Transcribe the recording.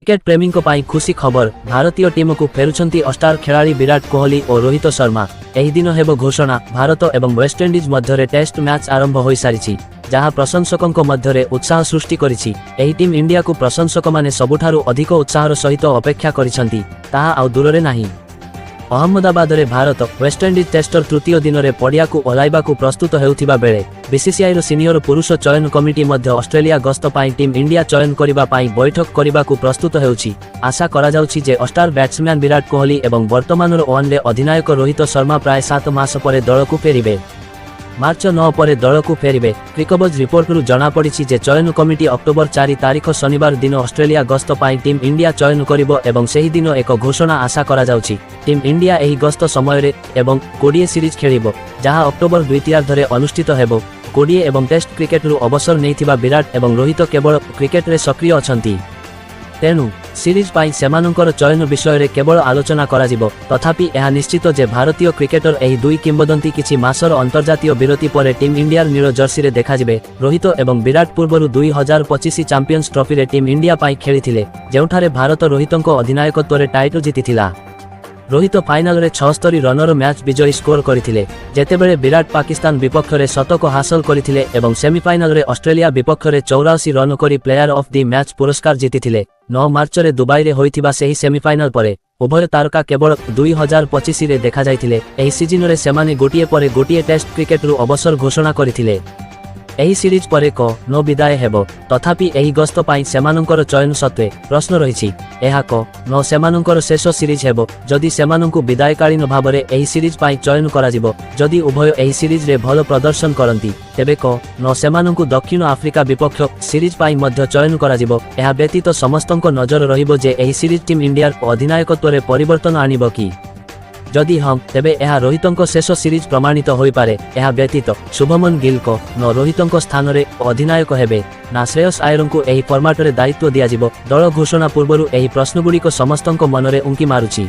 Cricket प्रेमी खुशी खबर भारतीय टीम को फेरुंट स्टार खिलाड़ी विराट कोहली और रोहित शर्मा। एही दिन हेबो घोषणा भारत एवं वेस्टइंडीज मध्य टेस्ट मैच आरंभ हो सारी जहां प्रशंसकों मध्य उत्साह सृष्टि करिछि। एही टीम इंडिया को प्रशंसक माने सबुठारु अधिक उत्साहर सहित अपेक्षा करिसंती ताहा आउ दूर नाही। अहमदाबाद रे भारत वेस्टइंडीज टेस्टर तृतीय दिन में पड़िया को ओह्लाइबा प्रस्तुत हेउथिबा बेले बीसीसीआई सीनियर पुरुष चयन कमिटी मध्य ऑस्ट्रेलिया गस्त पाई टीम इंडिया चयन करिबा पाई बैठक करिबा प्रस्तुत हेउछि। आशा करा जाउछि जे स्टार बैट्समैन विराट कोहली एवं वर्तमान ओवनडे अधिनायक रोहित शर्मा प्राय 7 मास पर दल को फेरिबे। मार्च 9 पर दल को फेरिबे। क्रिकबज रिपोर्ट रु जना पड़िछि जे चयन कमिटी अक्टोबर 4 तारीख शनिवार दिन ऑस्ट्रेलिया गस्त पाई टीम इंडिया चयन करिबो एवं सेही दिन एक घोषणा आशा करा जाउछि। टीम इंडिया एही गस्त समय रे एवं 20 सीरीज खेलिबो जहां अक्टोबर 2 रे अनुष्ठित हेबो। 20 एवं टेस्ट क्रिकेट रु अवसर नैथिबा विराट एवं रोहित केवल क्रिकेट रे सक्रिय अछंती, तेणु सीरीज पाई सेमानंकर चयन विषय रे केवल आलोचना कराजिबो। तथापि यह निश्चित जे भारतीय क्रिकेटर एही दुई किंबदंती किछि मासर अंतर्जातीय विरति पर टीम इंडिया नील जर्सी रे देखाजिबे। रोहित एवं विराट पूर्वरु 2025 चैंपियंस ट्रॉफी रे टीम इंडिया पाई खेलिथिले जेउठारे भारत रोहितंको अधिनायकत्व रे टाइटल जीतिथिला। रोहित फाइनल रे 76 रनर मैच विजयी स्कोर करथिले जेतेबेले विराट पाकिस्तान विपक्ष रे शतक हासिल करथिले एवं सेमीफाइनल रे ऑस्ट्रेलिया विपक्ष रे 84 रन करी प्लेयर ऑफ द मैच पुरस्कार जीतिथिले। 9 मार्च रे दुबई रे होइथिबा सेही सेमीफाइनल परे उभय तारका केवल 2025 रे देखा जाइथिले। एही सीजन रे सेमाने गोटिए परे गोटिए टेस्ट क्रिकेट रु अवसर घोषणा करथिले। एही सीरीज परे नो विदाय हेबो। तथापि एही गस्त पाई सेमानंकर चयन सत्वे प्रश्न रहिछि एहा नो सेमानंकर शेष सीरीज हेबो जदि सेमानंकु विदायकालीन भाबरे एही सीरीज पाई चयन कराजिबो। जदि उभय एही सीरीज रे भलो प्रदर्शन करंती तेबे नो सेमानंकु दक्षिण आफ्रिका विपक्ष सीरीज पाई मध्य चयन कराजिबो। एहा व्यतीत समस्तंक नजर रहिबो जे एही सीरीज टीम इंडिया अधिनायकत्व रे परिवर्तन आनिबो कि जदि हम तेबे यह रोहितंको शेष सीरीज प्रमाणित होई पारे। यह व्यतीत शुभमन गिल को न रोहितंको स्थान रे अधिनायक हेबे ना श्रेयस आयरंकु एही फॉर्मेट रे दायित्व दियाजिबो। दल घोषणा पूर्वरु एही प्रश्नगुड़िक समस्तंको मनरे उंकी मारुछि।